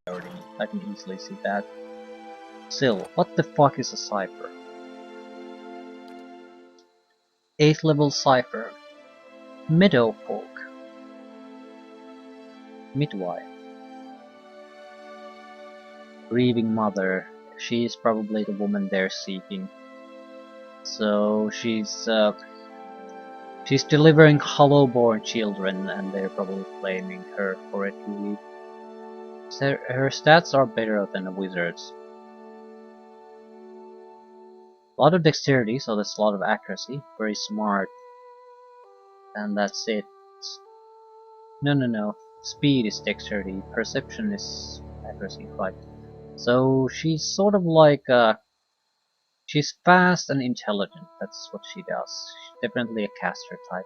I can easily see that. Still, what the fuck is a Cipher? 8th level Cipher. Meadowfolk. Midwife. Grieving mother. She's probably the woman they're seeking. So she's delivering hollow-born children, and they're probably blaming her for it. Really. So her stats are better than a wizard's. A lot of dexterity, so that's a lot of accuracy. Very smart. And that's it. No. Speed is dexterity. Perception is accuracy, right? So she's sort of like she's fast and intelligent. That's what she does. She's definitely a caster type.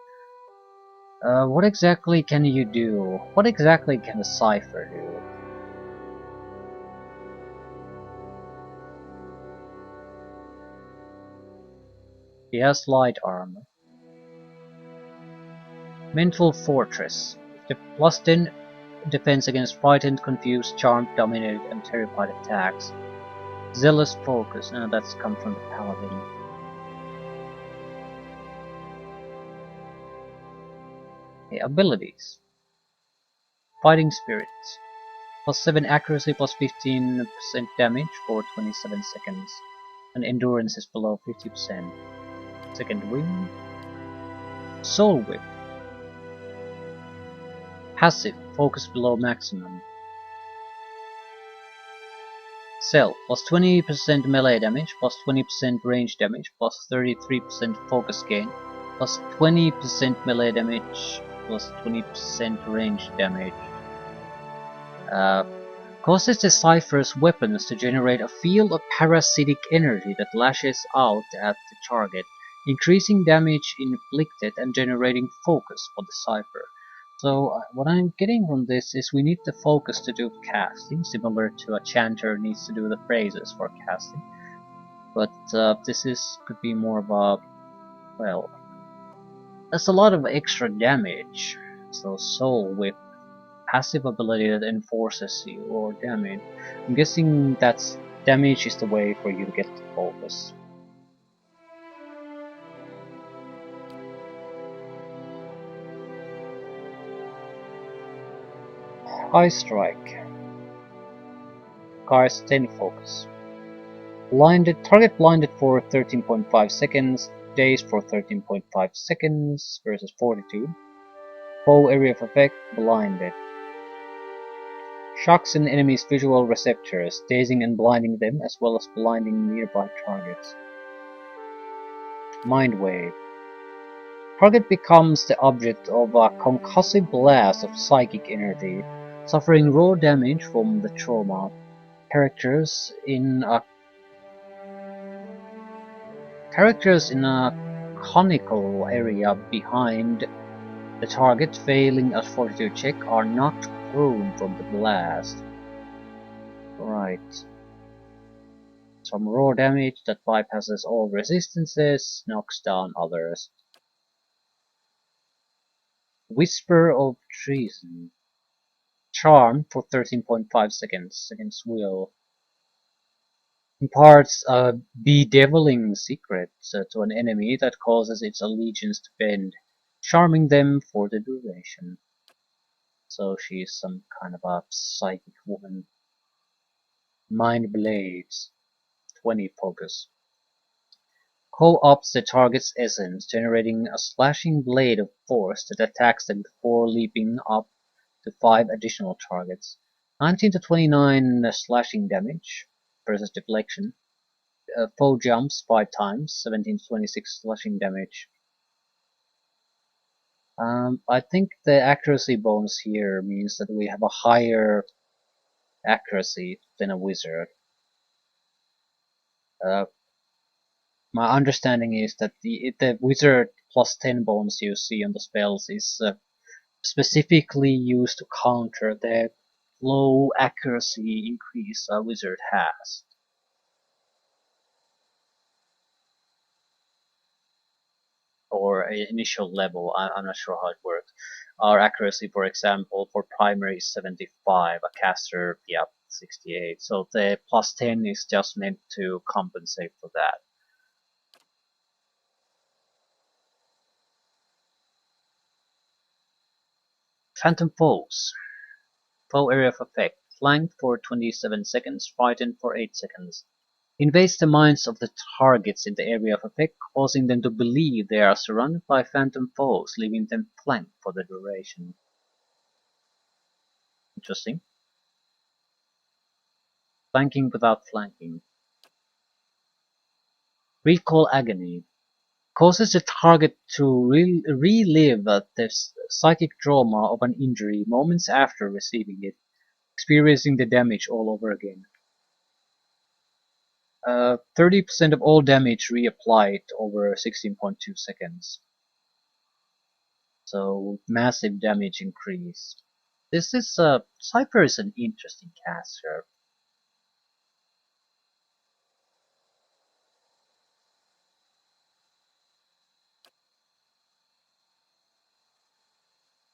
What exactly can you do? What exactly can a Cipher do? He has light armor. Mental Fortress. The plus 10 defense against frightened, confused, charmed, dominated, and terrified attacks. Zealous Focus. No, that's come from the Paladin. Okay, abilities. Fighting Spirits. Plus 7 accuracy, plus 15% damage for 27 seconds. And endurance is below 50%. Second Wind. Soul Whip. Passive, focus below maximum. Cell, plus 20% melee damage, plus 20% range damage, plus 33% focus gain, plus 20% melee damage, plus 20% range damage. Causes the Cipher's weapons to generate a field of parasitic energy that lashes out at the target, increasing damage inflicted and generating focus for the Cipher. So what I'm getting from this is we need the focus to do casting, similar to a chanter needs to do the phrases for casting. But this could be more of a, well, that's a lot of extra damage. So Soul Whip, passive ability that enforces you or damage. I'm guessing that's damage is the way for you to get the focus. Eye Strike. Cars 10 focus. Blinded, target blinded for 13.5 seconds, dazed for 13.5 seconds versus 42. Foe area of effect, blinded. Shocks an enemy's visual receptors, dazing and blinding them as well as blinding nearby targets. Mind Wave. Target becomes the object of a concussive blast of psychic energy, suffering raw damage from the trauma. Characters in a conical area behind the target failing a fortitude check are knocked prone from the blast. Right. Some raw damage that bypasses all resistances, knocks down others. Whisper of Treason. Charm for 13.5 seconds against will. Imparts a bedeviling secret to an enemy that causes its allegiance to bend, charming them for the duration. So she's some kind of a psychic woman. Mind Blades. 20 focus. Co-opts the target's essence, generating a slashing blade of force that attacks them before leaping up to 5 additional targets. 19 to 29 slashing damage versus deflection. Foe jumps 5 times, 17 to 26 slashing damage. I think the accuracy bonus here means that we have a higher accuracy than a wizard. My understanding is that the wizard plus 10 bonus you see on the spells is specifically used to counter the low accuracy increase a wizard has. Or initial level, I'm not sure how it works. Our accuracy, for example, for primary is 75, a caster, yeah, 68. So the plus 10 is just meant to compensate for that. Phantom foes. Foe area of effect. Flanked for 27 seconds, frightened for 8 seconds. Invades the minds of the targets in the area of effect, causing them to believe they are surrounded by phantom foes, leaving them flanked for the duration. Interesting. Flanking without flanking. Recall agony. Causes the target to relive the psychic trauma of an injury moments after receiving it, experiencing the damage all over again. 30% of all damage reapplied over 16.2 seconds. So massive damage increase. This is Cipher is an interesting caster.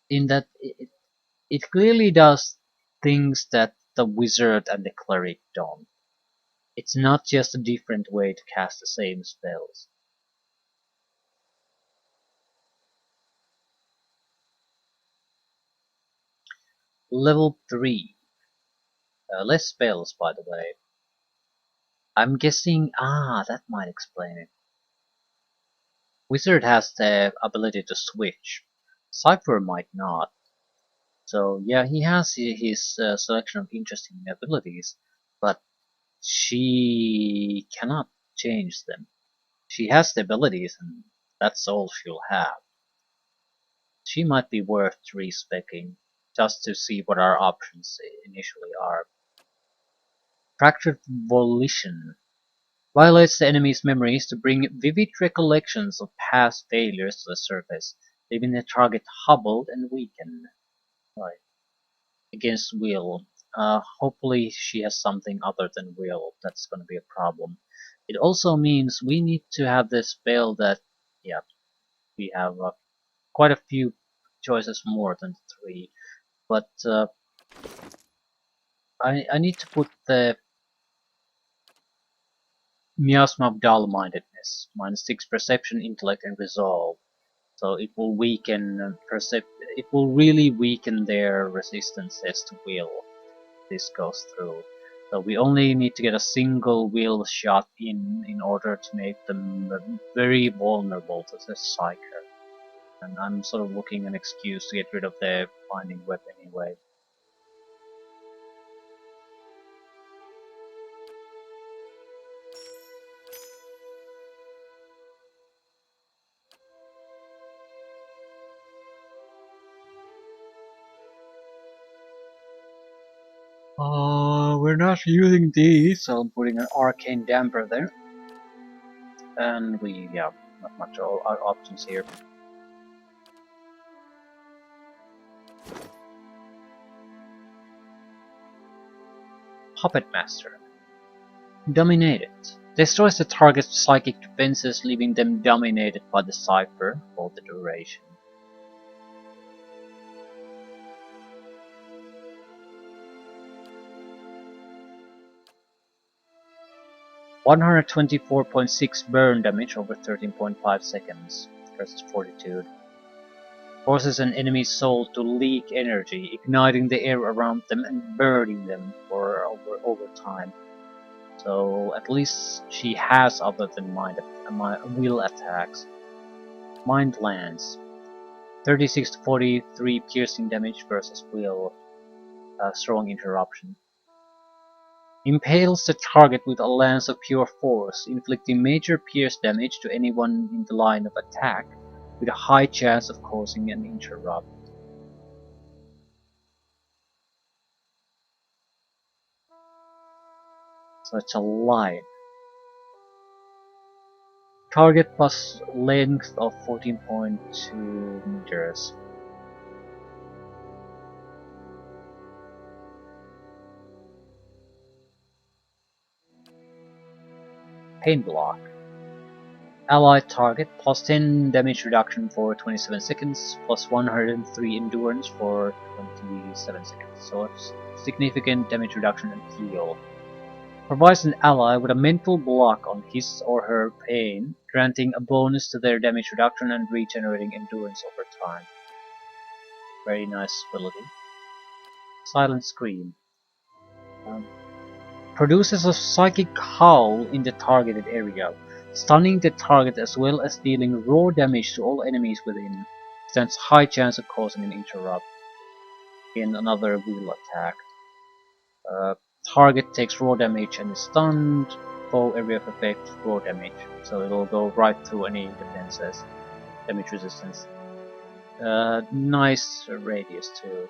In that it clearly does things that the wizard and the cleric don't. It's not just a different way to cast the same spells. Level 3. Less spells, by the way. I'm guessing, that might explain it. Wizard has the ability to switch. Cipher might not. So yeah, he has his selection of interesting abilities, but she cannot change them. She has the abilities, and that's all she'll have. She might be worth respecing, just to see what our options initially are. Fractured Volition violates the enemy's memories to bring vivid recollections of past failures to the surface, leaving the target hobbled and weakened. Right. Against will. Hopefully she has something other than will. That's going to be a problem. It also means we need to have this spell that, yeah, we have quite a few choices more than 3. But I need to put the miasma of dull-mindedness, -6 perception, intellect, and resolve. So it will weaken it will really weaken their resistances to will. This goes through. So we only need to get a single will shot in order to make them very vulnerable to the Psyker. And I'm sort of looking an excuse to get rid of the binding web anyway. We're not using these, so I'm putting an arcane damper there. And we, yeah, not much options here. Puppet Master. Dominated. Destroys the target's psychic defenses, leaving them dominated by the Cipher for the duration. (124.6 burn damage over 13.5 seconds versus Fortitude). Forces an enemy's soul to leak energy, igniting the air around them and burning them for over time. So at least she has other than will attacks. Mind Lance. 36 to 43 piercing damage versus will. Strong interruption. Impales the target with a lance of pure force, inflicting major pierce damage to anyone in the line of attack, with a high chance of causing an interrupt. So it's a line. Target plus length of 14.2 meters. Pain block. Allied target, plus 10 damage reduction for 27 seconds, plus 103 endurance for 27 seconds. So it's significant damage reduction and heal. Provides an ally with a mental block on his or her pain, granting a bonus to their damage reduction and regenerating endurance over time. Very nice ability. Silent Scream. Produces a psychic howl in the targeted area, stunning the target as well as dealing raw damage to all enemies within. Stands high chance of causing an interrupt. In another wheel attack. Uh, Target takes raw damage and is stunned. Foe area of effect, raw damage. So it'll go right through any defenses. Damage resistance. Nice radius too.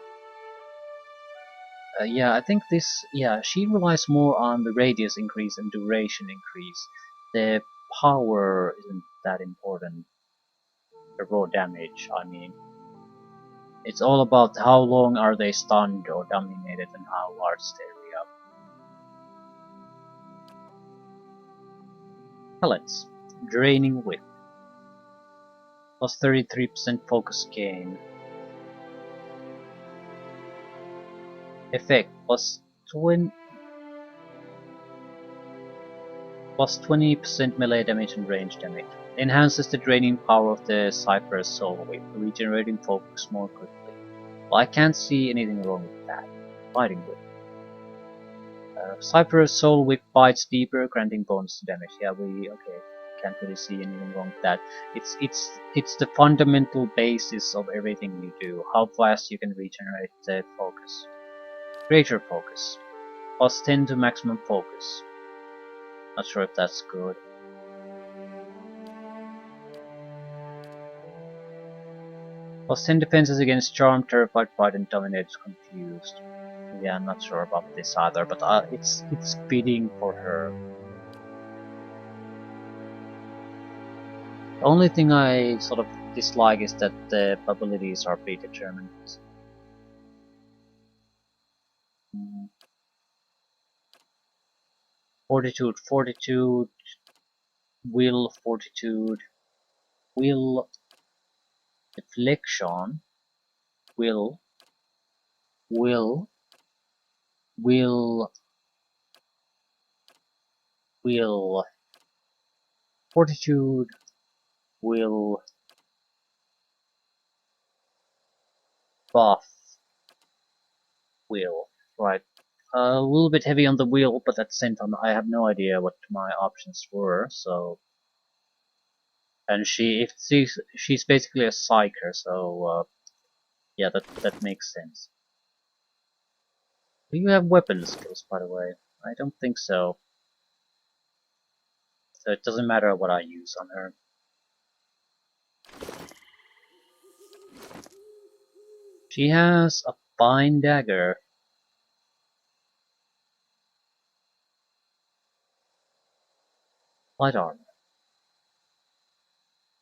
Yeah, I think this, yeah, she relies more on the radius increase and duration increase. The power isn't that important. The raw damage, I mean. It's all about how long are they stunned or dominated and how large is the area. Pellets. Draining Whip. Plus 33% focus gain. Effect. Plus 20% melee damage and range damage. Enhances the draining power of the Cipher's Soul Whip, regenerating focus more quickly. Well, I can't see anything wrong with that. Fighting Whip. Cipher's Soul Whip bites deeper, granting bonus damage. Yeah, okay. Can't really see anything wrong with that. It's the fundamental basis of everything you do. How fast you can regenerate the focus. Greater focus. Plus 10 to maximum focus. Not sure if that's good. Plus 10 defenses against Charmed, Terrified, Fright, and Dominated, Confused. Yeah, I'm not sure about this either, but it's fitting for her. The only thing I sort of dislike is that the abilities are predetermined. Fortitude, Fortitude, Will, Fortitude, Will, Deflection, Will, Will, Will, Will, Fortitude, Will, Buff, Will. Right. A little bit heavy on the wheel, but at the same time I have no idea what my options were, so... And she's basically a psyker, so yeah, that makes sense. Do you have weapon skills, by the way? I don't think so. So it doesn't matter what I use on her. She has a fine dagger. Light armor.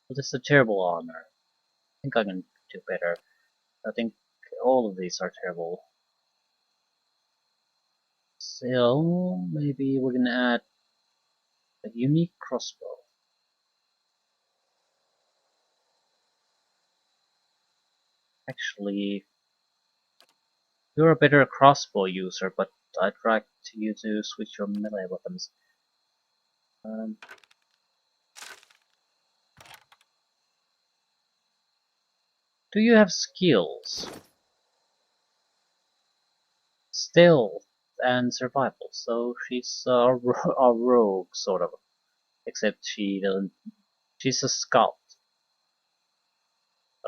But it's a terrible armor. I think I can do better. I think all of these are terrible. So maybe we can add a unique crossbow. Actually, you're a better crossbow user, but I'd like you to switch your melee weapons. Um, do you have skills? Stealth and survival, so she's a rogue, sort of. Except she doesn't. She's a scout.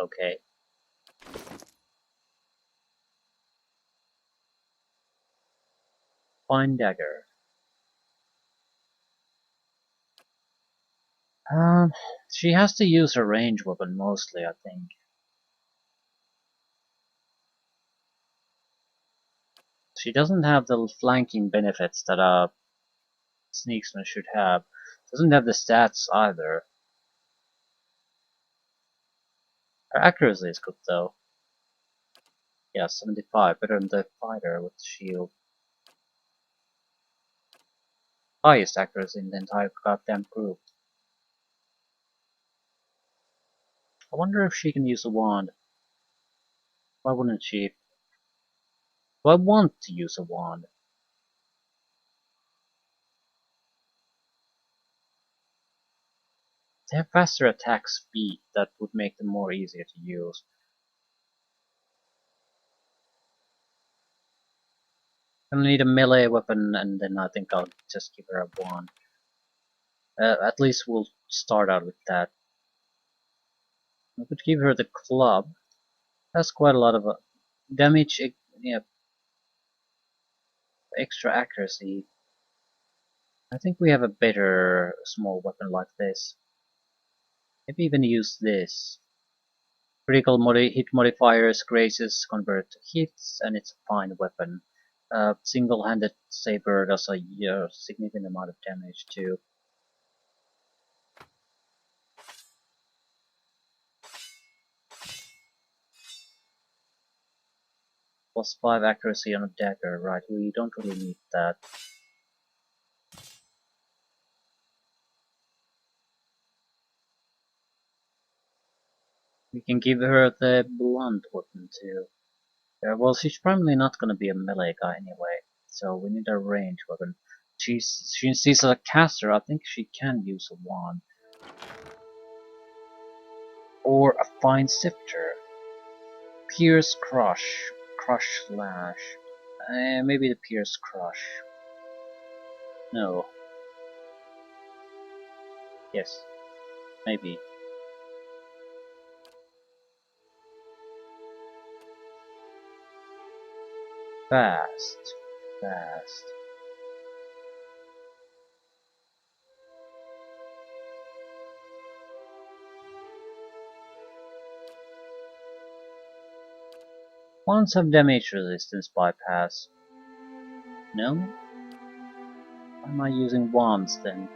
Okay. Fine dagger. Um, she has to use her range weapon mostly, I think. She doesn't have the flanking benefits that a sneaksman should have. Doesn't have the stats either. Her accuracy is good though. Yeah, 75, better than the fighter with shield. Highest accuracy in the entire goddamn group. I wonder if she can use a wand. Why wouldn't she? Do I want to use a wand? They have faster attack speed, that would make them more easier to use. I need a melee weapon, and then I think I'll just give her a wand. At least we'll start out with that. I could give her the club. That's quite a lot of damage, yeah, extra accuracy. I think we have a better small weapon like this. Maybe even use this. Critical hit modifiers, graces convert to hits, and it's a fine weapon. Single-handed saber does a significant amount of damage too. +5 accuracy on a dagger, right? We don't really need that. We can give her the blunt weapon too. Well, she's probably not gonna be a melee guy anyway, so we need a range weapon. She's a caster. I think she can use a wand or a fine sifter. Pierce, crush, crush, slash. Maybe the pierce, crush. No. Yes. Maybe. Fast. Fast. Wands have damage resistance bypass. No? Why am I using wands then?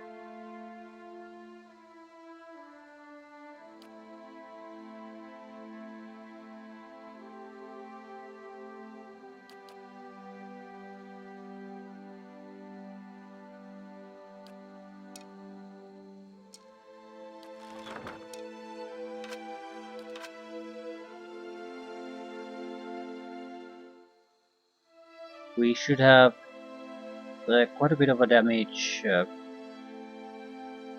We should have quite a bit of a damage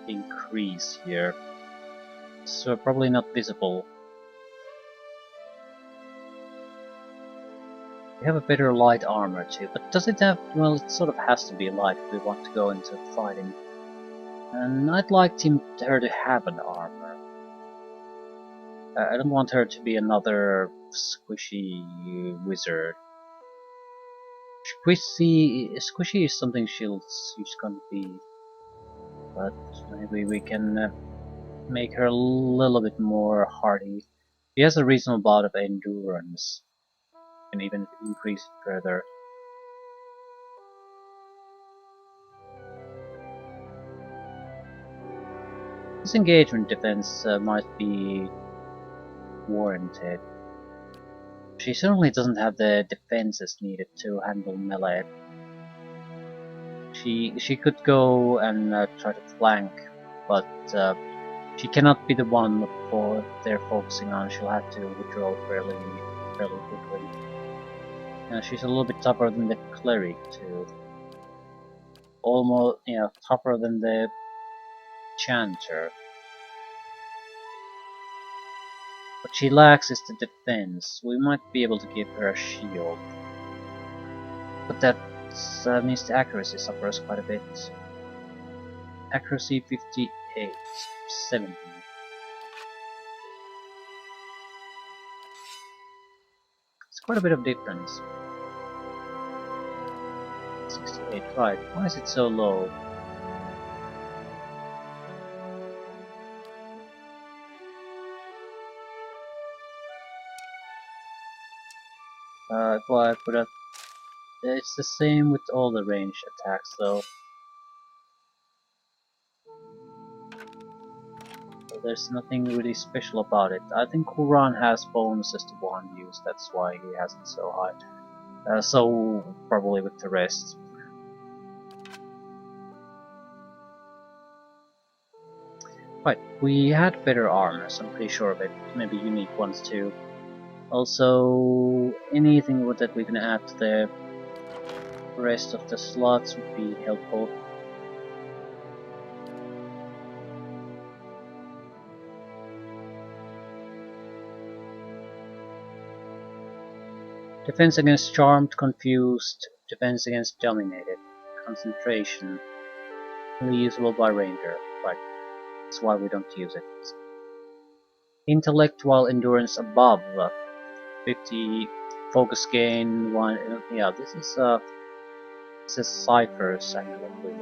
increase here. So probably not visible. We have a better light armor too, but does it have, well, it sort of has to be light if we want to go into fighting. And I'd like her to have an armor. I don't want her to be another squishy wizard. Squishy is something she's gonna be, but maybe we can make her a little bit more hardy. She has a reasonable amount of endurance, and even increase it further. Disengagement defense might be warranted. She certainly doesn't have the defenses needed to handle melee. She could go and try to flank, but she cannot be the one they're focusing on. She'll have to withdraw fairly quickly. She's a little bit tougher than the cleric too. Almost, tougher than the chanter. What she lacks is the defense. We might be able to give her a shield, but that means the accuracy suffers quite a bit. Accuracy 58, 70. It's quite a bit of difference. 68, right. Why is it so low? Well, it's the same with all the ranged attacks though. So there's nothing really special about it. I think Quran has bonuses to wand use, that's why he has it so high. So probably with the rest. Right, we had better armors, I'm pretty sure of it. Maybe unique ones too. Also, anything that we can add to the rest of the slots would be helpful. Defense against Charmed, Confused, Defense against Dominated, Concentration, only usable by Ranger. Right, that's why we don't use it. Intellectual Endurance above 50, Focus Gain 1, yeah, this is Cipher's actually.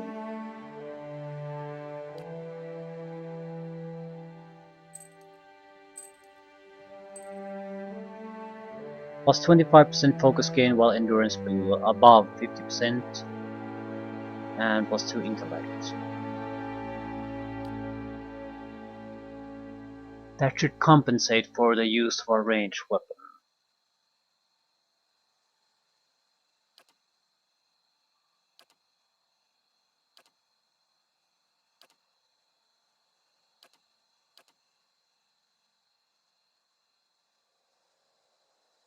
Plus 25% focus gain while endurance below, above 50%, and plus 2 intellect. That should compensate for the use of a ranged weapon.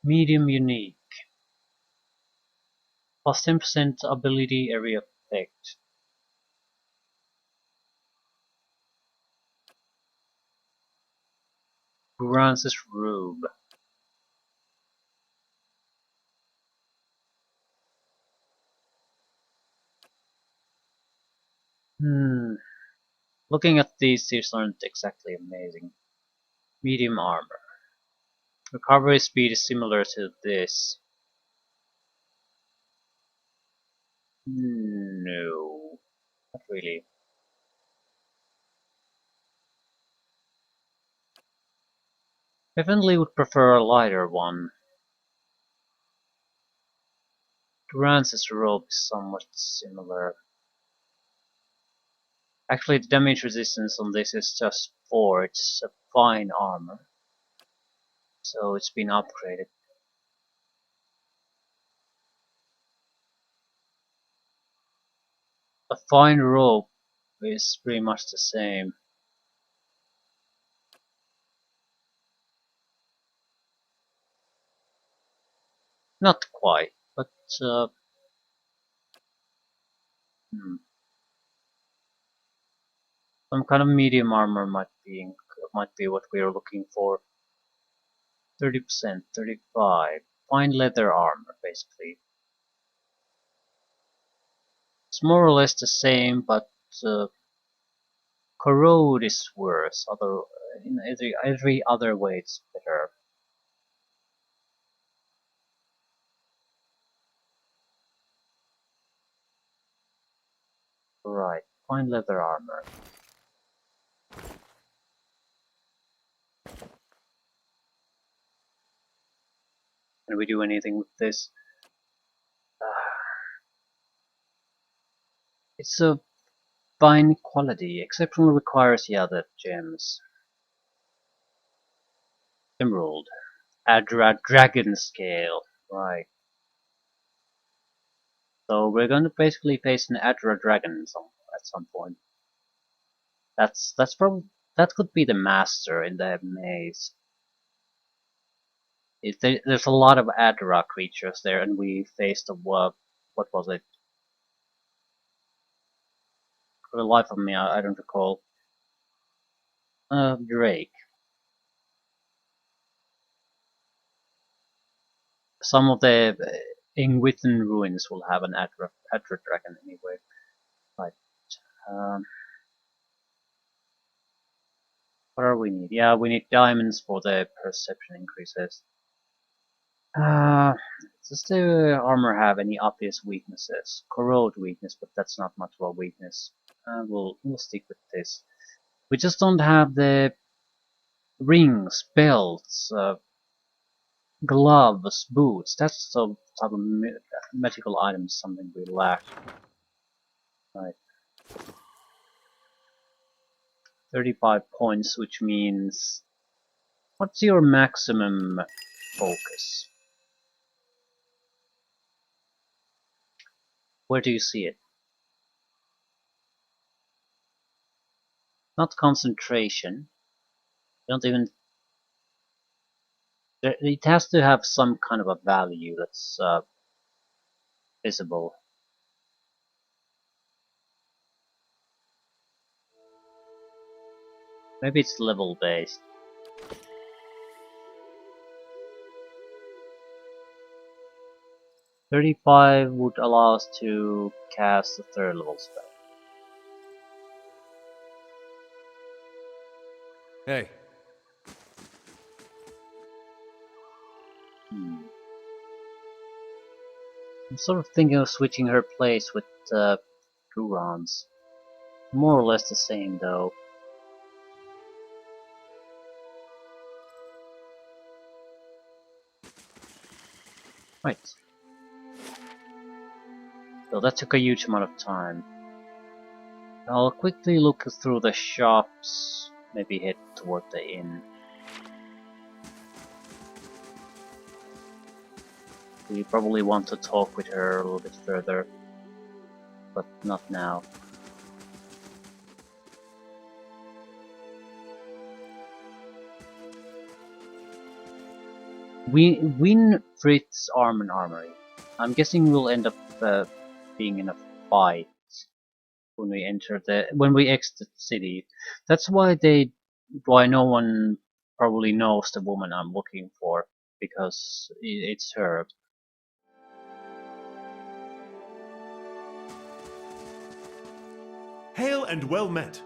Medium unique. Plus 10% ability area effect. Burance's robe. Hmm. Looking at these aren't exactly amazing. Medium armor. Recovery speed is similar to this. No, not really. Definitely would prefer a lighter one. Durance's robe is somewhat similar. Actually, the damage resistance on this is just 4, it's a fine armor. So it's been upgraded. A fine robe is pretty much the same. Not quite, but hmm, some kind of medium armor might be what we are looking for. 30%, 35. Fine leather armor, basically. It's more or less the same, but corrode is worse. In every other way, it's better. Right, fine leather armor. Can we do anything with this? It's a fine quality. Exceptional requires, yeah, the gems. Emerald. Adra Dragon Scale. Right. So we're going to basically face an Adra Dragon at some point. That's probably that could be the master in the maze. There's a lot of Adra creatures there, and we faced a what was it? For the life of me, I don't recall. Drake. Some of the Ingwithan ruins will have an Adra Dragon anyway. Right. Um, what do we need? Yeah, we need diamonds for the perception increases. Does the armor have any obvious weaknesses? Corrode weakness, but that's not much of a weakness. We'll stick with this. We just don't have the rings, belts, gloves, boots. That's the type of magical items something we lack. Right. 35 points, which means what's your maximum focus? Where do you see it? Not concentration. Don't even. It has to have some kind of a value that's visible. Maybe it's level based. 35 would allow us to cast a third level spell. Hey. I'm sort of thinking of switching her place with Guran's. More or less the same though. Right. So that took a huge amount of time. I'll quickly look through the shops, maybe head toward the inn. We probably want to talk with her a little bit further, but not now. Winfried's Armory. I'm guessing we'll end up being in a fight when we exit the city. That's why no one probably knows the woman I'm looking for, because it's her. Hail and well met.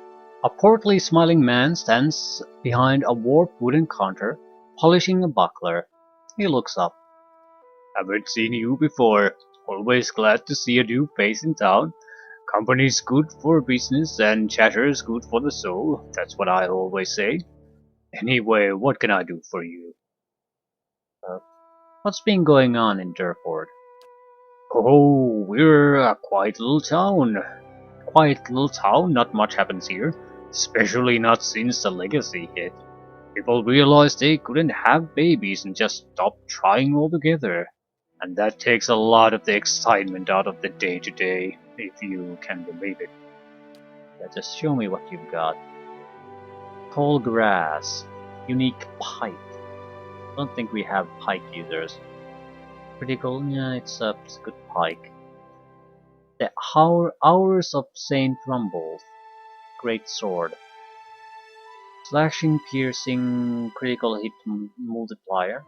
A portly smiling man stands behind a warped wooden counter, polishing a buckler. He looks up. Haven't seen you before. Always glad to see a new face in town. Company's good for business and chatter's good for the soul. That's what I always say. Anyway, what can I do for you? Uh, what's been going on in Durford? Oh, we're a quiet little town. Quiet little town, not much happens here. Especially not since the legacy hit. People realized they couldn't have babies and just stopped trying altogether. And that takes a lot of the excitement out of the day-to-day, if you can believe it. Yeah, just show me what you've got. Tall grass. Unique pike. Don't think we have pike users. Critical, yeah, it's a good pike. The Hours of Saint Rumble. Great sword. Slashing, piercing, critical hit multiplier.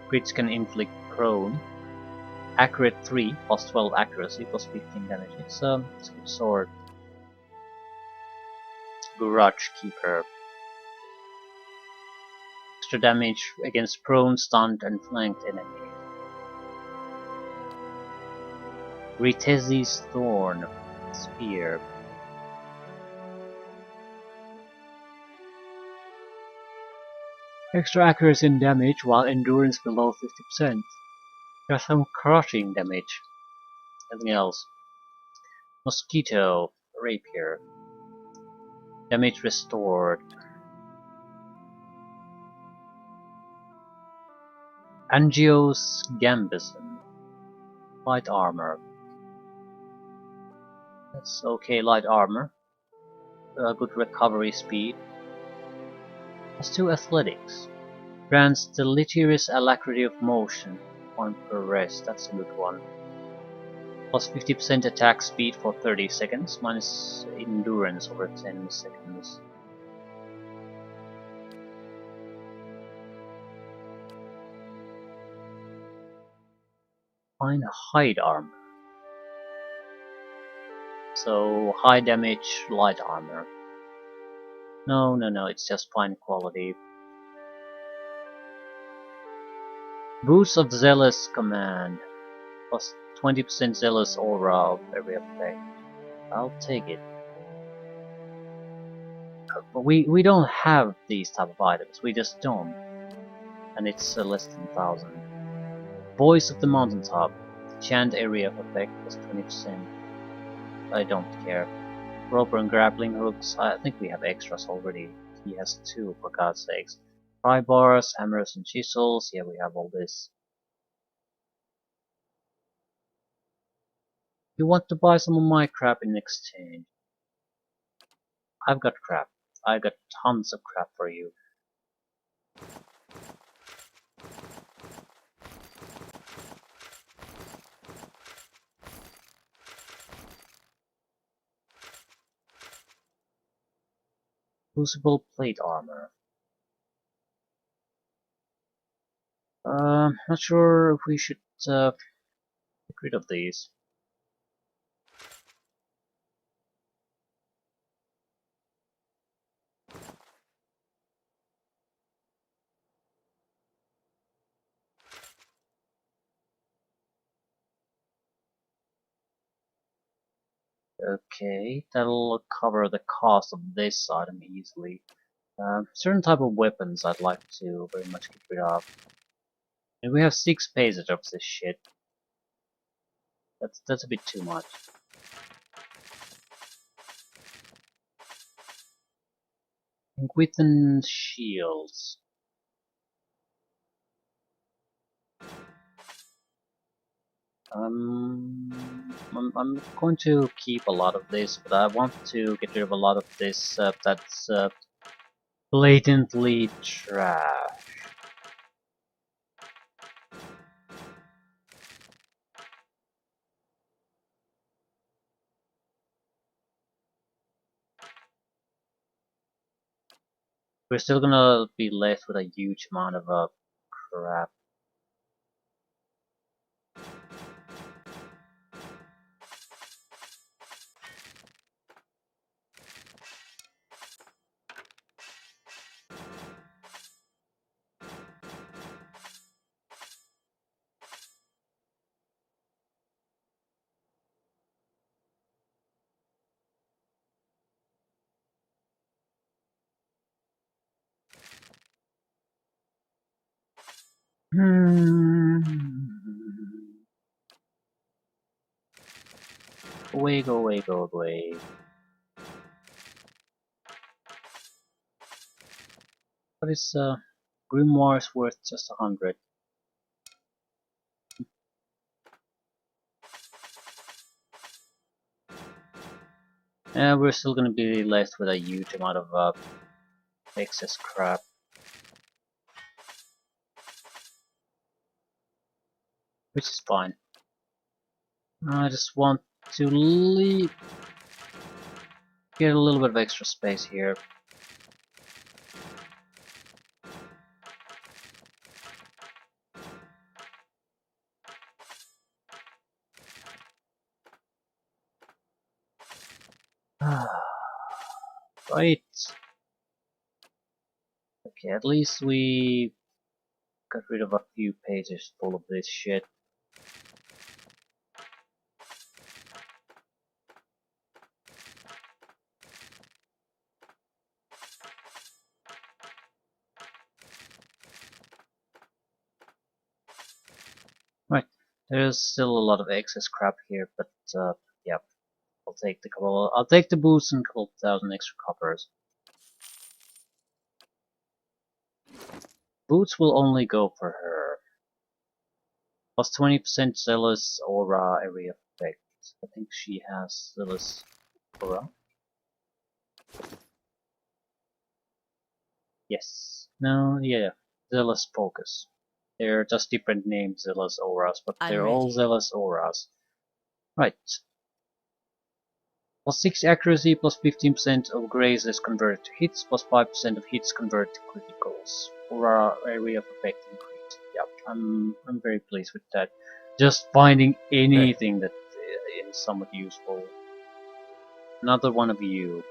Crits can inflict prone. Accurate 3, plus 12 accuracy, plus 15 damage. It's a good sword. Garage Keeper. Extra damage against prone, stunned, and flanked enemies. Ritesi's Thorn. Spear. Extra accuracy and damage while endurance below 50%. There's some crushing damage. Nothing else. Mosquito. Rapier. Damage restored. Angios Gambison. Light armor. That's okay, light armor. Good recovery speed. Plus 2 athletics. Grants deleterious alacrity of motion. 1 per rest, that's a good one. Plus 50% attack speed for 30 seconds, minus endurance over 10 seconds. Fine hide armor. So high damage, light armor. No, it's just fine quality. Boost of Zealous Command. Plus 20% Zealous Aura of every effect. I'll take it. But we don't have these type of items, we just don't. And it's less than 1000. Voice of the Mountaintop. Chant area of effect plus 20%. I don't care. Roper and grappling hooks, I think we have extras already. He has 2 for God's sakes. Pry bars, hammers and chisels, yeah we have all this. You want to buy some of my crap in exchange? I've got crap. I got tons of crap for you. Crucible plate armor. Not sure if we should get rid of these. Okay, that'll cover the cost of this item easily. Certain type of weapons I'd like to very much get rid of. And we have 6 pages of this shit. That's a bit too much. Within shields. I'm going to keep a lot of this, but I want to get rid of a lot of this that's blatantly trash. We're still gonna be left with a huge amount of crap. Hmm. Away, go away, go away. What is Grimoire is worth just 100. And we're still gonna be left with a huge amount of excess crap. Which is fine. I just want to get a little bit of extra space here. Right. Okay, at least we got rid of a few pages full of this shit. Right, there's still a lot of excess crap here, but yeah, I'll take the boost and a couple thousand extra coppers. Boots will only go for her. Plus 20% zealous aura area effect. I think she has zealous aura. Yes. No, yeah. Zealous focus. They're just different names, zealous auras, but I'm they're all ready. zealous auras. Right. Plus 6 accuracy, plus 15% of graze is converted to hits, plus 5% of hits convert to criticals. Aura area of effect increase. Yep, I'm very pleased with that. Just finding anything that is somewhat useful. Another one of you.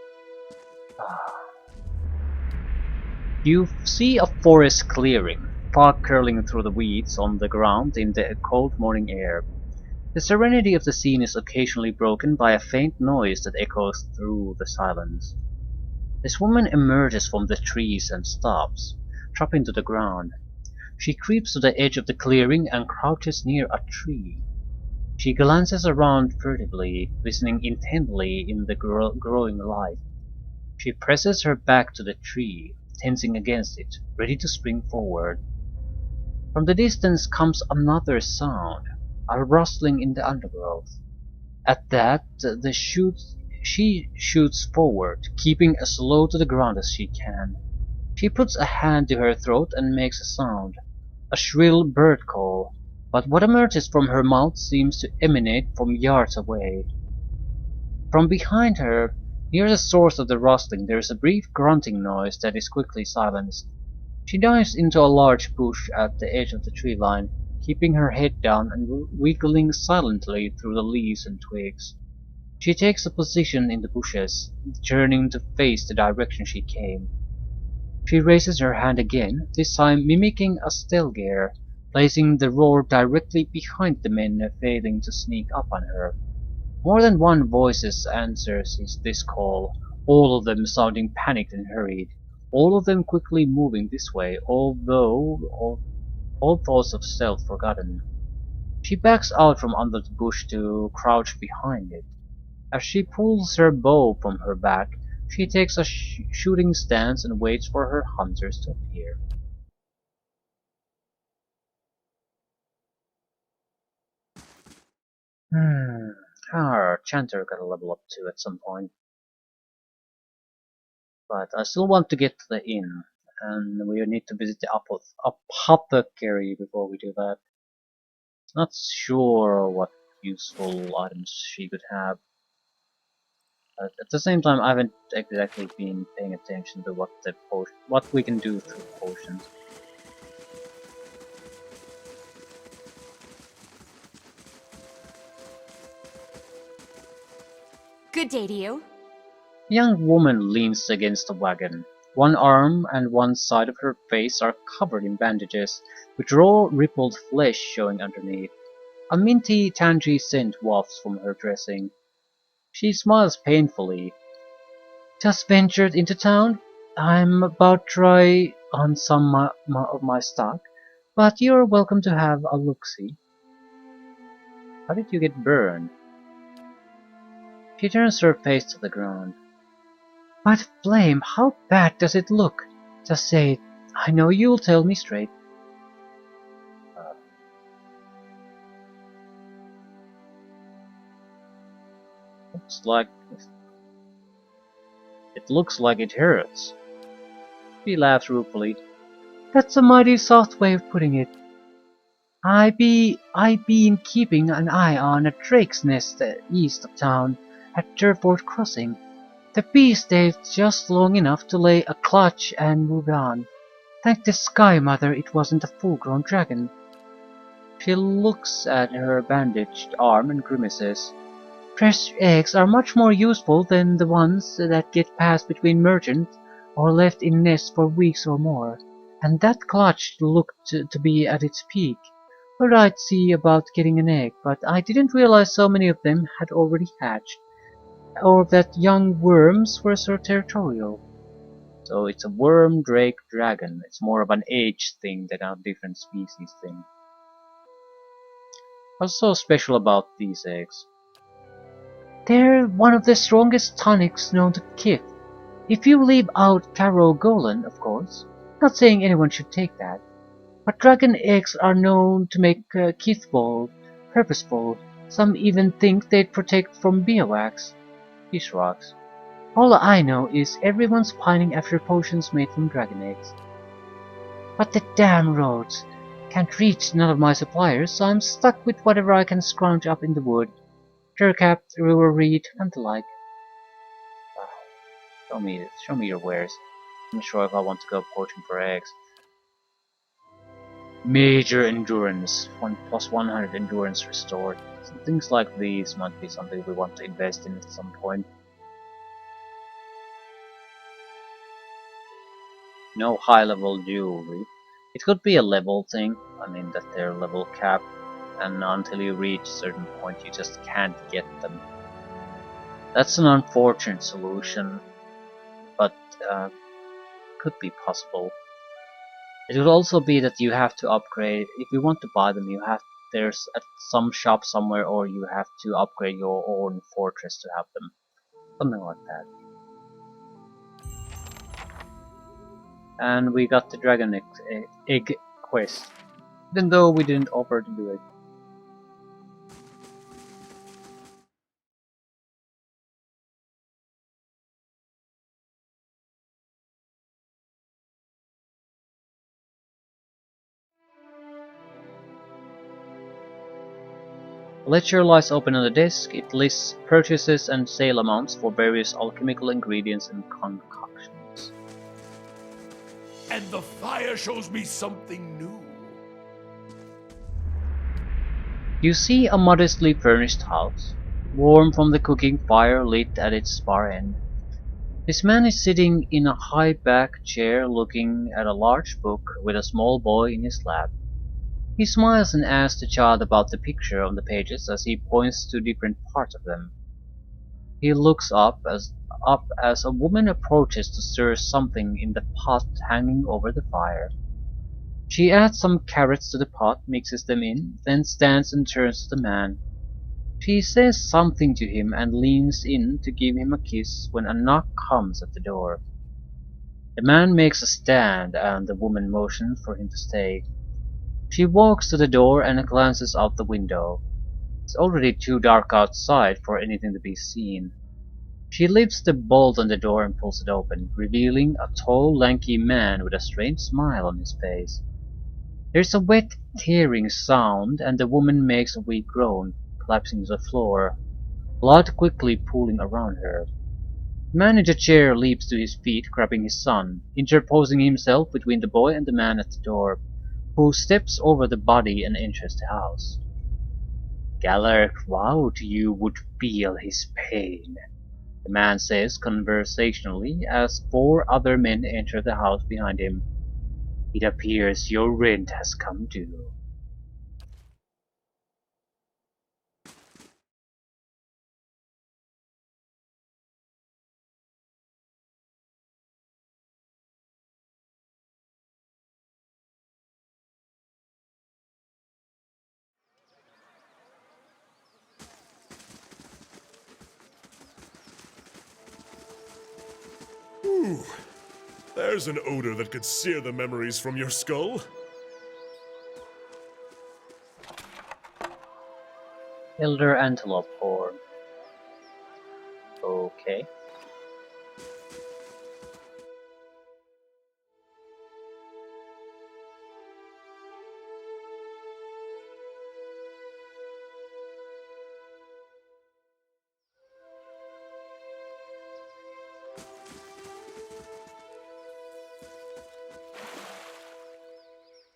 You see a forest clearing, fog curling through the weeds on the ground in the cold morning air. The serenity of the scene is occasionally broken by a faint noise that echoes through the silence. This woman emerges from the trees and stops, dropping to the ground. She creeps to the edge of the clearing and crouches near a tree. She glances around furtively, listening intently in the growing light. She presses her back to the tree, tensing against it, ready to spring forward. From the distance comes another sound, a rustling in the undergrowth. At that, She shoots forward, keeping as low to the ground as she can. She puts a hand to her throat and makes a sound, a shrill bird call, but what emerges from her mouth seems to emanate from yards away. From behind her, near the source of the rustling, there is a brief grunting noise that is quickly silenced. She dives into a large bush at the edge of the tree line, keeping her head down and wiggling silently through the leaves and twigs. She takes a position in the bushes, turning to face the direction she came. She raises her hand again, this time mimicking a stelgare, placing the roar directly behind the men failing to sneak up on her. More than one voice answers this call, all of them sounding panicked and hurried, all of them quickly moving this way, although all thoughts of stealth forgotten. She backs out from under the bush to crouch behind it. As she pulls her bow from her back, she takes a shooting stance and waits for her hunters to appear. Hmm. Our Chanter got a level up too at some point, but I still want to get to the inn, and we need to visit the apothecary before we do that. Not sure what useful items she could have. But at the same time, I haven't exactly been paying attention to what we can do through potions. Good day to you. The young woman leans against the wagon. One arm and one side of her face are covered in bandages, with raw, rippled flesh showing underneath. A minty, tangy scent wafts from her dressing. She smiles painfully. Just ventured into town. I'm about dry on some of my stock, but you're welcome to have a look-see. How did you get burned? She turns her face to the ground. But Flame, how bad does it look? Just say it. I know you'll tell me straight. Uh, looks like it looks like it hurts. She laughs ruefully. That's a mighty soft way of putting it. I been keeping an eye on a drake's nest east of town at Durford Crossing. The bee stayed just long enough to lay a clutch and move on. Thank the Sky Mother it wasn't a full-grown dragon. She looks at her bandaged arm and grimaces. Fresh eggs are much more useful than the ones that get passed between merchants or left in nests for weeks or more. And that clutch looked to be at its peak. Well, I'd see about getting an egg, but I didn't realize so many of them had already hatched, or that young worms were so territorial. So it's a worm, drake, dragon. It's more of an age thing than a different species thing. What's so special about these eggs? They're one of the strongest tonics known to Kith. If you leave out Caro Golan, of course. Not saying anyone should take that. But dragon eggs are known to make Kith bold, purposeful. Some even think they'd protect from beeswax. He shrugs. All I know is everyone's pining after potions made from dragon eggs. But the damn roads! Can't reach none of my suppliers, so I'm stuck with whatever I can scrounge up in the wood. Furcap, river reed, and the like. Show me your wares. I'm not sure if I want to go poaching for eggs. Major endurance, 100 endurance restored. So things like these might be something we want to invest in at some point. No high level jewelry. It could be a level thing, I mean that they're level capped, and until you reach a certain point you just can't get them. That's an unfortunate solution, but could be possible. It could also be that you have to upgrade, if you want to buy them you have, there's at some shop somewhere, or you have to upgrade your own fortress to have them. Something like that. And we got the dragon egg quest, even though we didn't offer to do it. A ledger lies open on the desk. It lists purchases and sale amounts for various alchemical ingredients and concoctions. And the fire shows me something new. You see a modestly furnished house, warm from the cooking fire lit at its far end. This man is sitting in a high-backed chair looking at a large book with a small boy in his lap. He smiles and asks the child about the picture on the pages as he points to different parts of them. He looks up as a woman approaches to stir something in the pot hanging over the fire. She adds some carrots to the pot, mixes them in, then stands and turns to the man. She says something to him and leans in to give him a kiss when a knock comes at the door. The man makes a stand and the woman motions for him to stay. She walks to the door and glances out the window. It's already too dark outside for anything to be seen. She lifts the bolt on the door and pulls it open, revealing a tall, lanky man with a strange smile on his face. There's a wet, tearing sound, and the woman makes a weak groan, collapsing to the floor, blood quickly pooling around her. The man in the chair leaps to his feet, grabbing his son, interposing himself between the boy and the man at the door, who steps over the body and enters the house. Galar vowed you would feel his pain, the man says conversationally as four other men enter the house behind him. It appears your rent has come due. Ooh, there's an odor that could sear the memories from your skull. Elder antelope horn. Okay.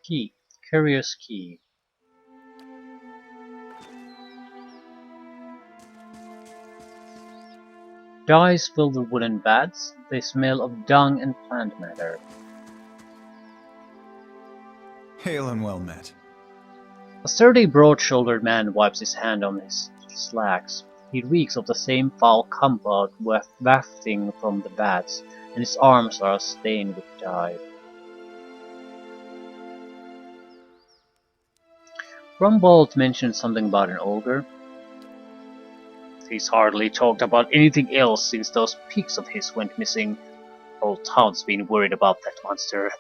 Key. Curious key. Dyes fill the wooden vats. They smell of dung and plant matter. Hail and well met. A sturdy, broad-shouldered man wipes his hand on his slacks. He reeks of the same foul compound wafting from the vats, and his arms are stained with dye. Rumbold mentioned something about an ogre. He's hardly talked about anything else since those pigs of his went missing. Whole town's been worried about that monster.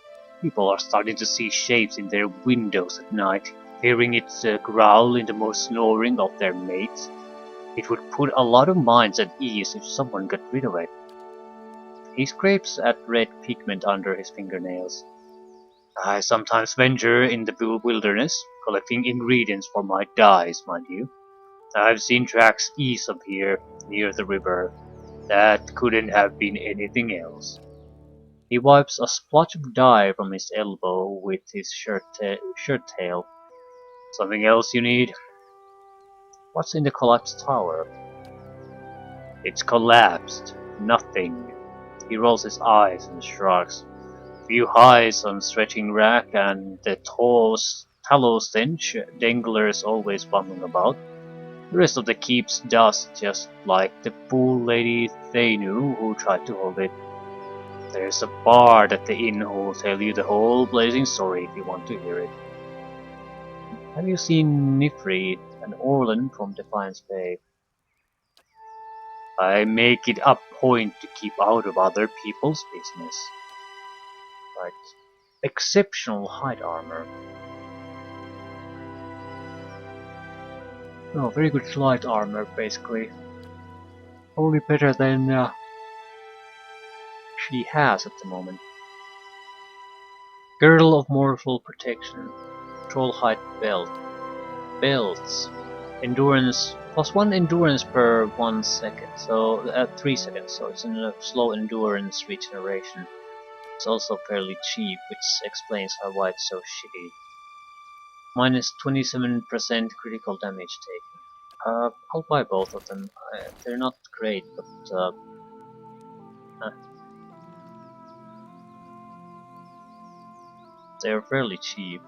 People are starting to see shapes in their windows at night, hearing it growl in the more snoring of their mates. It would put a lot of minds at ease if someone got rid of it. He scrapes at red pigment under his fingernails. I sometimes venture in the wilderness, collecting ingredients for my dyes, mind you. I've seen tracks east of here, near the river. That couldn't have been anything else. He wipes a splotch of dye from his elbow with his shirt tail. Something else you need? What's in the collapsed tower? It's collapsed. Nothing. He rolls his eyes and shrugs. Few hides on stretching rack and the tallow stench danglers always bumming about. The rest of the keep's dust, just like the fool lady Thanu who tried to hold it. There's a bard at the inn who'll tell you the whole blazing story if you want to hear it. Have you seen Nifri and Orlan from Defiance Bay? I make it a point to keep out of other people's business. Right. Exceptional hide armor. Oh, very good light armor, basically. Only better than she has at the moment. Girdle of mortal protection. Trollhide belt. Belts. Endurance +1 endurance per 1 second, so 3 seconds. So it's a slow endurance regeneration. It's also fairly cheap, which explains why it's so shitty. Minus 27% critical damage taken. I'll buy both of them. They're not great, but uh, they're fairly cheap.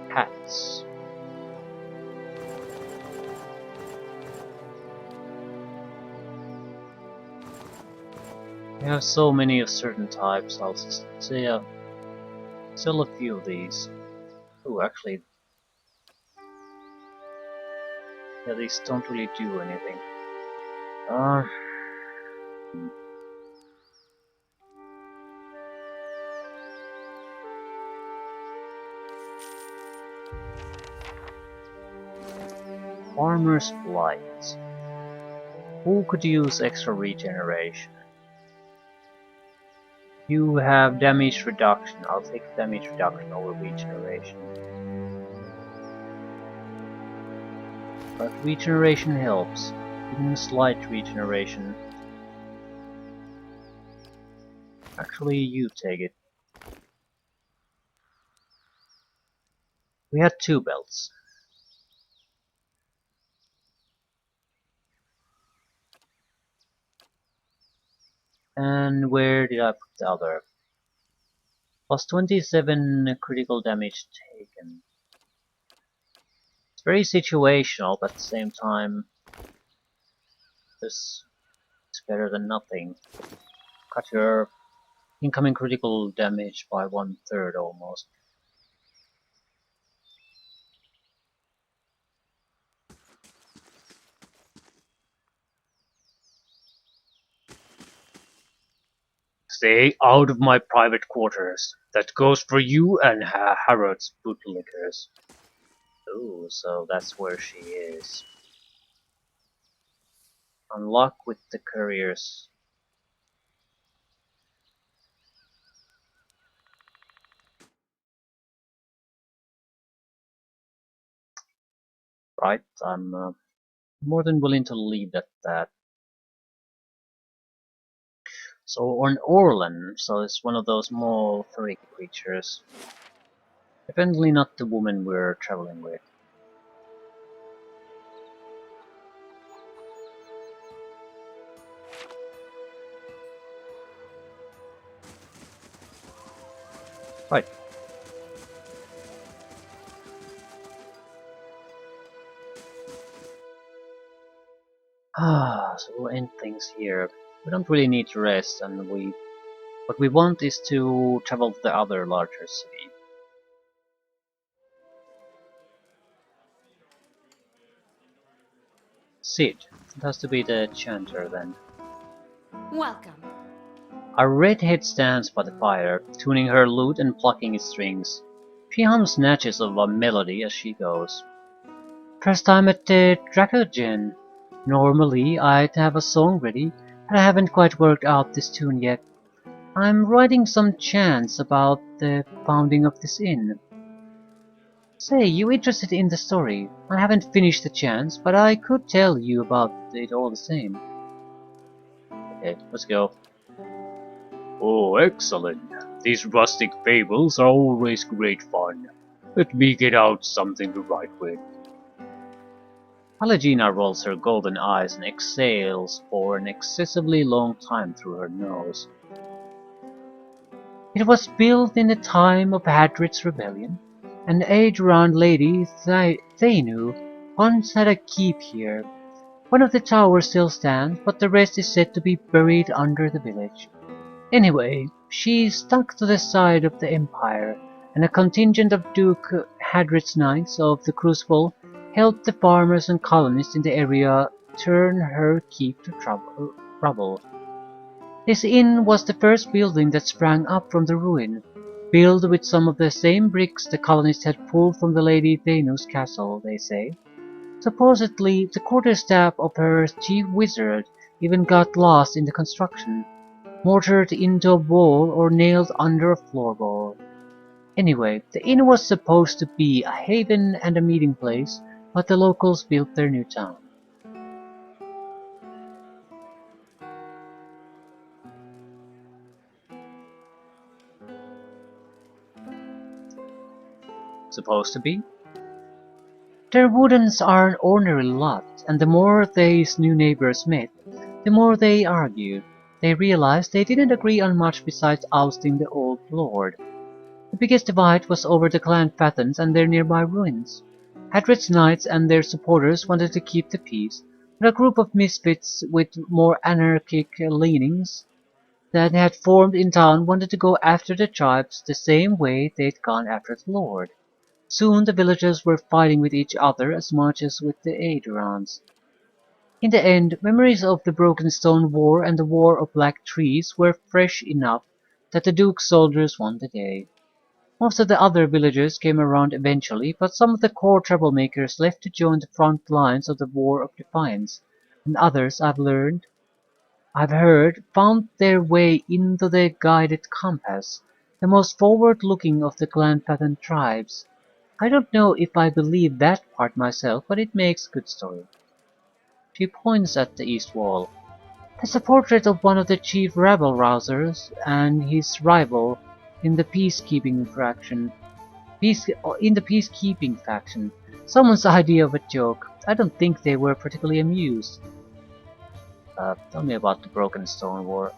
Hats. We have so many of certain types. I'll just say sell a few of these. Oh, actually, yeah, these don't really do anything. Hmm. Farmer's Blight. Who could use extra regeneration? You have damage reduction. I'll take damage reduction over regeneration. But regeneration helps. Even slight regeneration. Actually, you take it. We had 2 belts. And where did I put the other? Plus 27 critical damage taken. It's very situational, but at the same time, this is better than nothing. Cut your incoming critical damage by 1/3 almost. Stay out of my private quarters. That goes for you and Harrod's bootlickers. Oh, so that's where she is. Unlock with the couriers. Right, I'm more than willing to leave it at that. So on Orlan, so it's one of those more furry creatures. Definitely not the woman we're traveling with. Right. So we'll end things here. We don't really need to rest, and what we want is to travel to the other larger city. Sid. It has to be the chanter then. Welcome. A redhead stands by the fire, tuning her lute and plucking its strings. She hums snatches of a melody as she goes. First time at the Dracogen. Normally I'd have a song ready, but I haven't quite worked out this tune yet. I'm writing some chants about the founding of this inn. Say, you interested in the story? I haven't finished the chants, but I could tell you about it all the same. Okay, let's go. Oh, excellent. These rustic fables are always great fun. Let me get out something to write with. Pallegina rolls her golden eyes and exhales for an excessively long time through her nose. It was built in the time of Hadrit's rebellion. An age-round lady, Thainu, once had a keep here. One of the towers still stands, but the rest is said to be buried under the village. Anyway, she stuck to the side of the Empire, and a contingent of Duke Hadrit's Knights of the Crucible helped the farmers and colonists in the area turn her keep to rubble. This inn was the first building that sprang up from the ruin, built with some of the same bricks the colonists had pulled from the Lady Thanu's castle, they say. Supposedly, the quarterstaff of her chief wizard even got lost in the construction, mortared into a wall or nailed under a floorboard. Anyway, the inn was supposed to be a haven and a meeting place, but the locals built their new town. Supposed to be? Their woodens are an ornery lot, and the more these new neighbors met, the more they argued. They realized they didn't agree on much besides ousting the old lord. The biggest divide was over the clan Fathens and their nearby ruins. Hadred's knights and their supporters wanted to keep the peace, but a group of misfits with more anarchic leanings that had formed in town wanted to go after the tribes the same way they'd gone after the lord. Soon the villagers were fighting with each other as much as with the Aedirons. In the end, memories of the Broken Stone War and the War of Black Trees were fresh enough that the Duke's soldiers won the day. Most of the other villagers came around eventually, but some of the core troublemakers left to join the front lines of the War of Defiance, and others, I've heard, found their way into the Guided Compass, the most forward-looking of the Clanfathan tribes. I don't know if I believe that part myself, but it makes good story. She points at the east wall. There's a portrait of one of the chief rabble-rousers and his rival in the peacekeeping faction. In the peacekeeping faction. Someone's idea of a joke. I don't think they were particularly amused. Tell me about the Broken Stone War.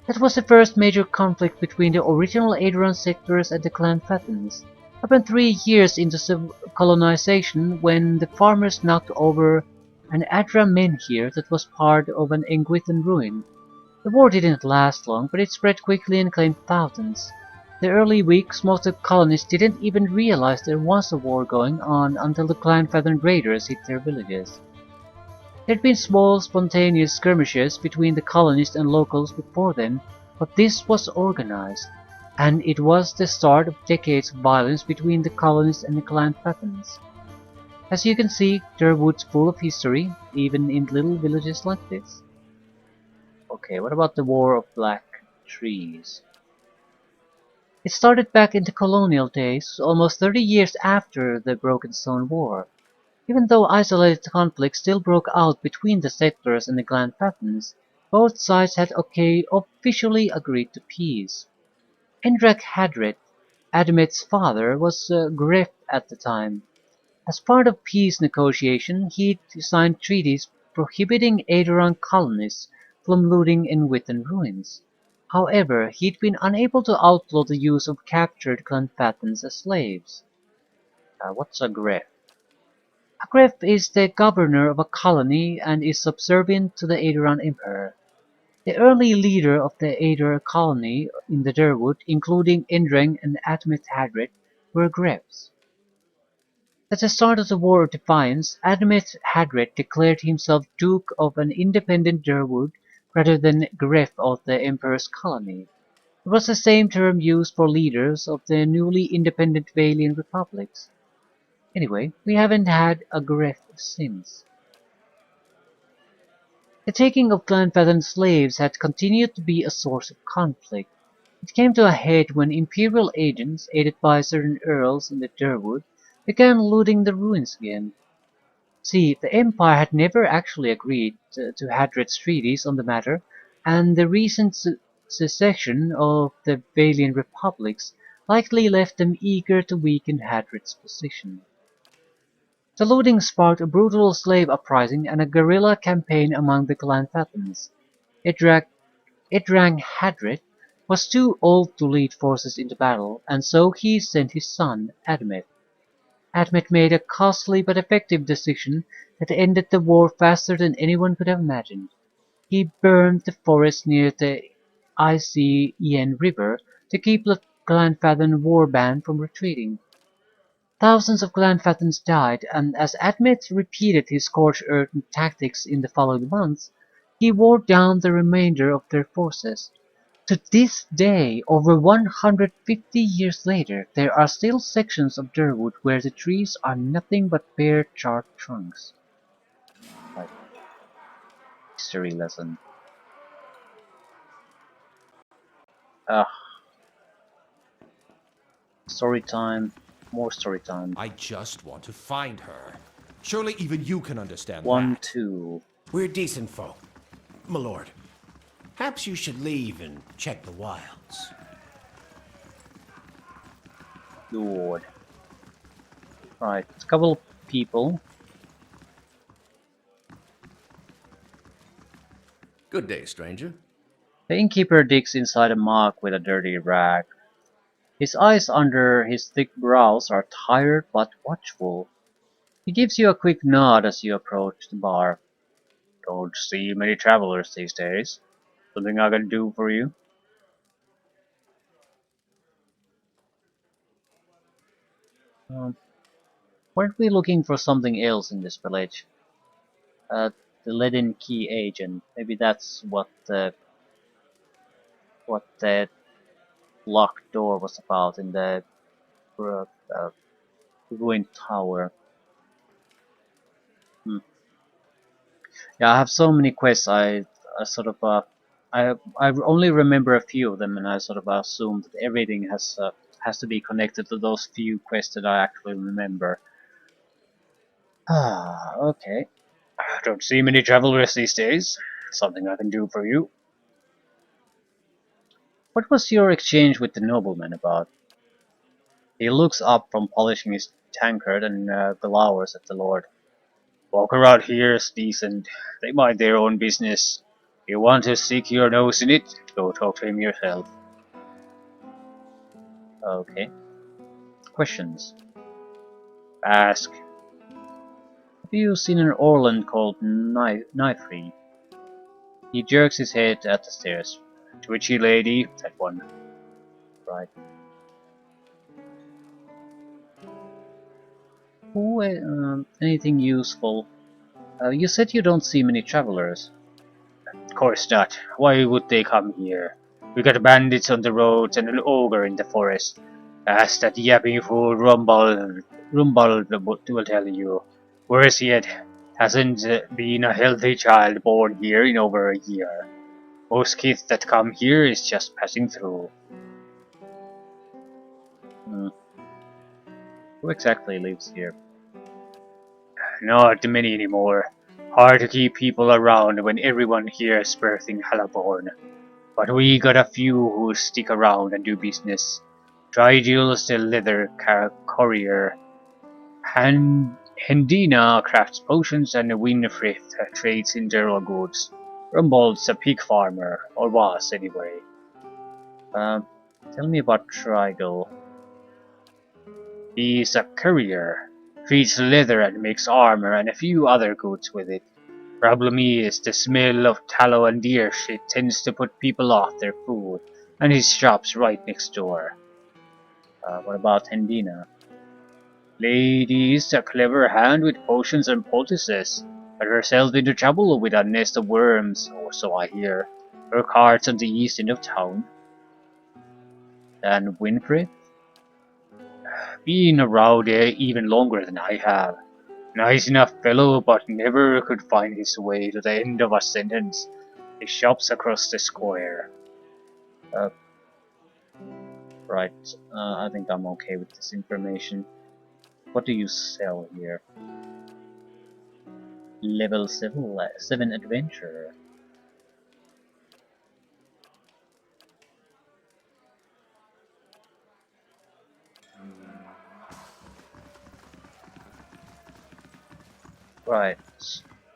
That was the first major conflict between the original Aeduran sectors and the Clan Fathens. Happened 3 years into colonization when the farmers knocked over an Adra menhir that was part of an Engwithan ruin. The war didn't last long, but it spread quickly and claimed thousands. The early weeks, most of the colonists didn't even realize there was a war going on until the Clanfathan raiders hit their villages. There'd been small, spontaneous skirmishes between the colonists and locals before then, but this was organized, and it was the start of decades of violence between the colonists and the Clanfathans. As you can see, Durwood's full of history, even in little villages like this. Okay, what about the War of Black Trees? It started back in the colonial days, almost 30 years after the Broken Stone War. Even though isolated conflicts still broke out between the settlers and the Clanfathans, both sides had officially agreed to peace. Endrak Hadred, Admet's father, was Gref at the time. As part of peace negotiation, he signed treaties prohibiting Aeduran colonists from looting Enwithan ruins. However, he'd been unable to outlaw the use of captured Clanfathans as slaves. What's a Gref? A Gref is the governor of a colony and is subservient to the Aeduran Emperor. The early leader of the Aedur colony in the Durwood, including Indreng and Admet Hadred, were Grefs. At the start of the War of Defiance, Admet Hadred declared himself Duke of an independent Durwood rather than Gref of the Emperor's colony. It was the same term used for leaders of the newly independent Valian republics. Anyway, we haven't had a Gref since. The taking of Clanfathan slaves had continued to be a source of conflict. It came to a head when imperial agents, aided by certain earls in the Durwood, began looting the ruins again. See, the Empire had never actually agreed to Hadred's treaties on the matter, and the recent secession of the Valian republics likely left them eager to weaken Hadred's position. The looting sparked a brutal slave uprising and a guerrilla campaign among the Clanfathans. Idrang Hadred was too old to lead forces into battle, and so he sent his son, Admet. Admet made a costly but effective decision that ended the war faster than anyone could have imagined. He burned the forest near the icy Yen River to keep the Clanfathan war band from retreating. Thousands of Clanfathans died, and as Admet repeated his scorched earth tactics in the following months, he wore down the remainder of their forces. To this day, over 150 years later, there are still sections of Durwood where the trees are nothing but bare charred trunks. Like history lesson. Ah, story time, more story time. I just want to find her. Surely even you can understand One, that. two, We're decent folk, my lord. Perhaps you should leave and check the wilds. Lord. Right, a couple people. Good day, stranger. The innkeeper digs inside a mug with a dirty rag. His eyes under his thick brows are tired but watchful. He gives you a quick nod as you approach the bar. Don't see many travelers these days. Something I can do for you? Um, weren't we looking for something else in this village? The leaden key agent. Maybe that's what the locked door was about in the uh, uh, ruined tower. Hmm. Yeah, I have so many quests. I sort of I only remember a few of them, and I sort of assumed that everything has to be connected to those few quests that I actually remember. Ah, okay. Don't see many travelers these days. Something I can do for you. What was your exchange with the nobleman about? He looks up from polishing his tankard and glowers at the lord. Walk around here is decent. They mind their own business. You want to stick your nose in it? Go talk to him yourself. Okay. Questions. Ask. Have you seen an Orland called Nifree? He jerks his head at the stairs. Twitchy lady, that one. Right. Who, anything useful? You said you don't see many travelers. Of course not. Why would they come here? We got bandits on the roads and an ogre in the forest. As that yapping fool Rumble will tell you. Worse yet, hasn't been a healthy child born here in over a year. Most kids that come here is just passing through. Hmm. Who exactly lives here? Not many anymore. Hard to keep people around when everyone here is birthing Halaborn. But we got a few who stick around and do business. Trijules the leather courier. Hendina crafts potions and Winifred trades in general goods. Rumbold's a pig farmer, or was anyway. Um, Tell me about Trigel. He's a courier. Treats leather and makes armor and a few other goods with it. Problem is, the smell of tallow and deer shit tends to put people off their food, and his shop's right next door. What about Hendina? Lady's a clever hand with potions and poultices. Got herself into trouble with a nest of worms, or so I hear. Her cart's on the east end of town. And Winfrey? Been around here even longer than I have. Nice enough fellow, but never could find his way to the end of a sentence. His shop's across the square. Uh, right, I think I'm okay with this information. What do you sell here? Level 7 adventure. Right.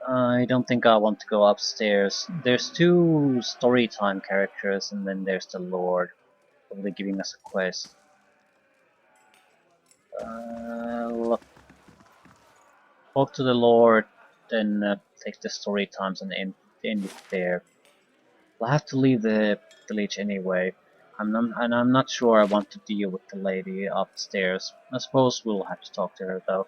I don't think I want to go upstairs. There's two storytime characters and then there's the Lord, probably giving us a quest. Look, talk to the Lord, then take the story times and end it there. I'll have to leave the village anyway. I'm not sure I want to deal with the lady upstairs. I suppose we'll have to talk to her though.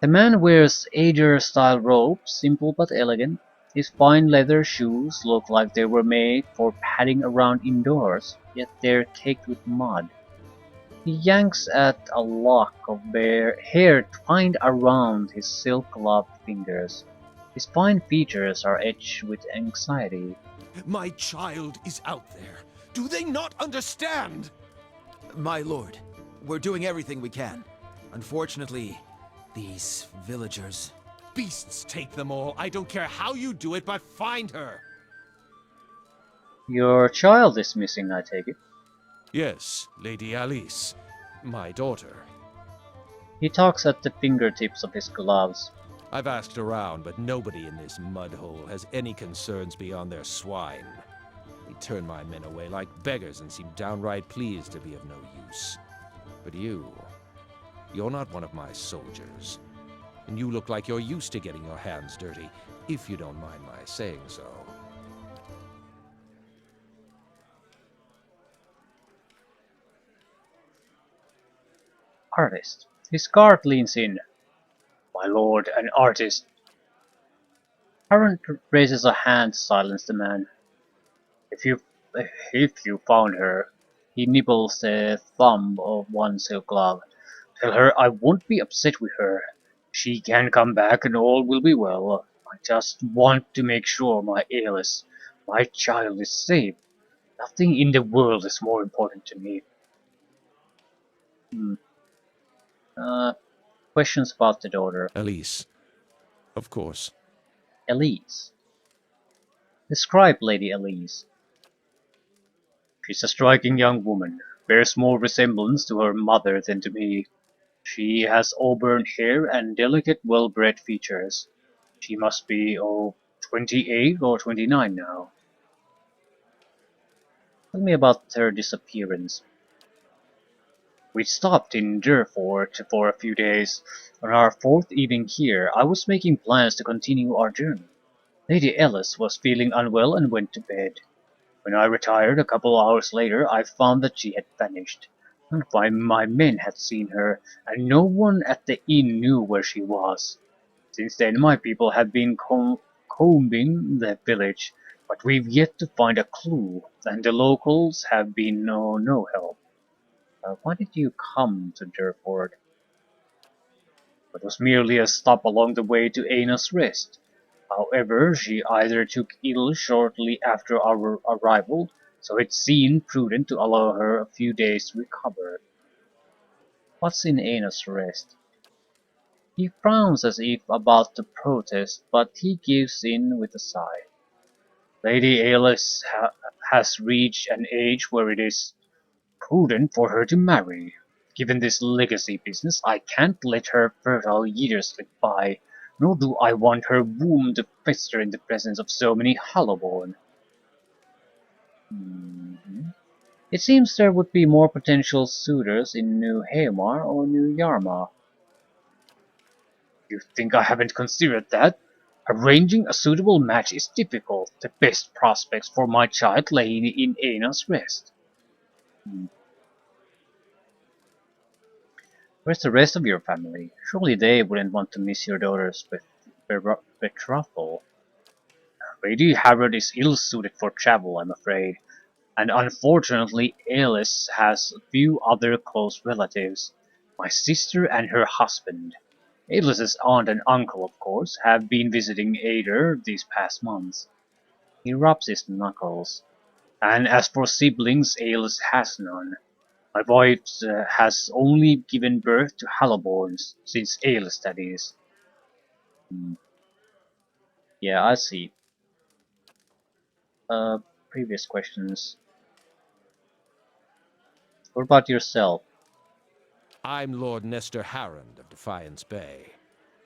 The man wears Ager-style robes, simple but elegant. His fine leather shoes look like they were made for padding around indoors, yet they're caked with mud. He yanks at a lock of bare hair twined around his silk-gloved fingers. His fine features are etched with anxiety. My child is out there. Do they not understand? My lord, we're doing everything we can. Unfortunately, these villagers... Beasts take them all. I don't care how you do it, but find her. Your child is missing, I take it. Yes, Lady Alice, my daughter. He talks at the fingertips of his gloves. I've asked around, but nobody in this mud hole has any concerns beyond their swine. They turn my men away like beggars and seem downright pleased to be of no use. But you're not one of my soldiers. And you look like you're used to getting your hands dirty, if you don't mind my saying so. Artist. His guard leans in. My lord, an artist. Harren raises a hand to silence the man. If you found her, he nibbles the thumb of one silk glove. Tell her I won't be upset with her. She can come back and all will be well. I just want to make sure my Alice, my child, is safe. Nothing in the world is more important to me. Questions about the daughter. Alice. Of course. Elise. Describe Lady Elise. She's a striking young woman, bears more resemblance to her mother than to me. She has auburn hair and delicate, well-bred features. She must be, 28 or 29 now. Tell me about her disappearance. We stopped in Durfort for a few days. On our fourth evening here, I was making plans to continue our journey. Lady Alice was feeling unwell and went to bed. When I retired a couple hours later, I found that she had vanished. None of my men had seen her, and no one at the inn knew where she was. Since then, my people have been combing the village, but we've yet to find a clue, and the locals have been no help. Why did you come to Durford? It was merely a stop along the way to Aina's Rest. However, she either took ill shortly after our arrival, so it seemed prudent to allow her a few days to recover. What's in Aina's Rest? He frowns as if about to protest, but he gives in with a sigh. Lady Alice has reached an age where it is prudent for her to marry. Given this legacy business, I can't let her fertile years slip by, nor do I want her womb to fester in the presence of so many Hollowborn. It seems there would be more potential suitors in New Haemar or New Yarma. You think I haven't considered that? Arranging a suitable match is difficult. The best prospects for my child lay in Aina's Rest. Where's the rest of your family? Surely they wouldn't want to miss your daughter's betrothal. Lady Harrod is ill-suited for travel, I'm afraid, and unfortunately Alice has a few other close relatives. My sister and her husband. Alice's aunt and uncle, of course, have been visiting Ader these past months. He rubs his knuckles. And as for siblings, Alice has none. My wife has only given birth to Hallowborns, since Alice, that is. Yeah, I see. Previous questions. What about yourself? I'm Lord Nestor Harrand of Defiance Bay.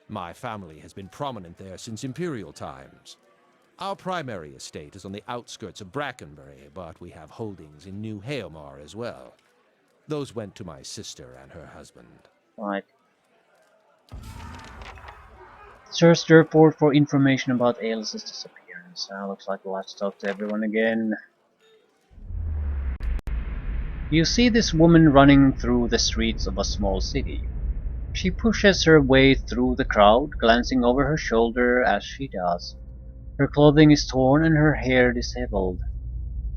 My family has been prominent there since Imperial times. Our primary estate is on the outskirts of Brackenbury, but we have holdings in New Haemar as well. Those went to my sister and her husband. Right. Search the report for information about Alice's disappearance. Looks like we'll have to talk to everyone again. You see this woman running through the streets of a small city. She pushes her way through the crowd, glancing over her shoulder as she does. Her clothing is torn and her hair disheveled.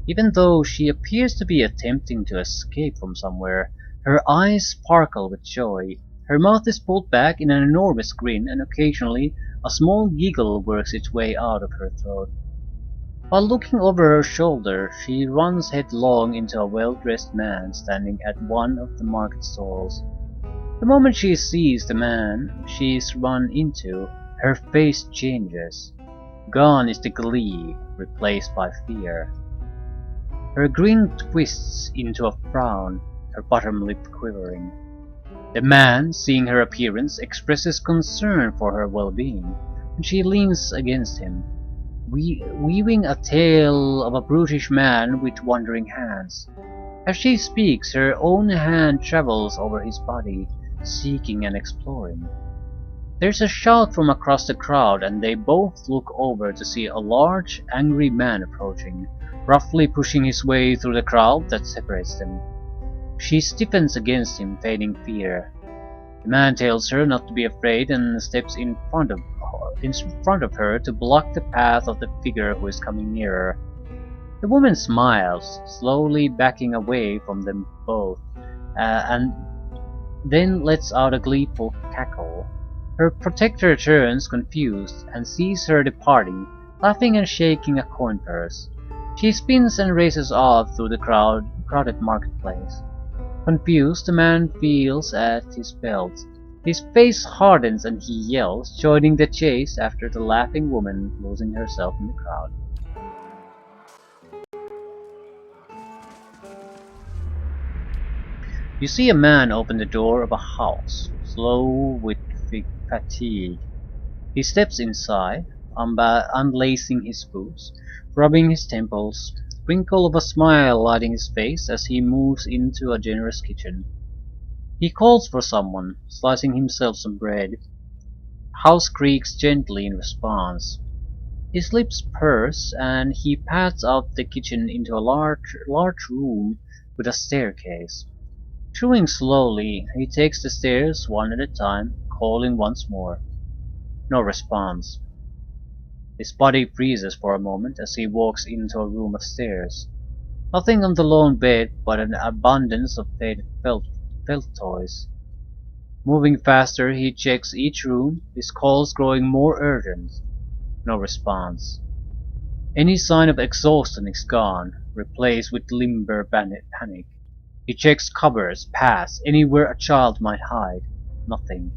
Even though she appears to be attempting to escape from somewhere, her eyes sparkle with joy. Her mouth is pulled back in an enormous grin, and occasionally a small giggle works its way out of her throat. While looking over her shoulder, she runs headlong into a well-dressed man standing at one of the market stalls. The moment she sees the man she's run into, her face changes. Gone is the glee, replaced by fear. Her grin twists into a frown, her bottom lip quivering. The man, seeing her appearance, expresses concern for her well-being, and she leans against him, weaving a tale of a brutish man with wandering hands. As she speaks, her own hand travels over his body, seeking and exploring. There's a shout from across the crowd, and they both look over to see a large, angry man approaching, roughly pushing his way through the crowd that separates them. She stiffens against him, feigning fear. The man tells her not to be afraid and steps in front of her to block the path of the figure who is coming nearer. The woman smiles, slowly backing away from them both, and then lets out a gleeful cackle. Her protector turns confused and sees her departing, laughing and shaking a coin purse. She spins and races off through the crowded marketplace. Confused, the man feels at his belt. His face hardens and he yells, joining the chase after the laughing woman losing herself in the crowd. You see a man open the door of a house, slow with fatigue. He steps inside, unlacing his boots, rubbing his temples, twinkle of a smile lighting his face as he moves into a generous kitchen. He calls for someone, slicing himself some bread. House creaks gently in response. His lips purse, and he pads out the kitchen into a large room with a staircase. Chewing slowly, he takes the stairs one at a time, calling once more. No response. His body freezes for a moment as he walks into a room of stairs. Nothing on the lone bed but an abundance of faded felt toys. Moving faster, he checks each room, his calls growing more urgent. No response. Any sign of exhaustion is gone, replaced with limber panic. He checks cupboards, paths, anywhere a child might hide. Nothing.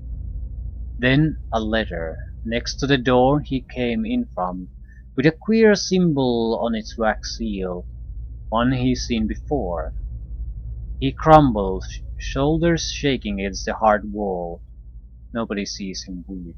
Then a letter, next to the door he came in from, with a queer symbol on its wax seal, one he's seen before. He crumbles, shoulders shaking against the hard wall. Nobody sees him weep.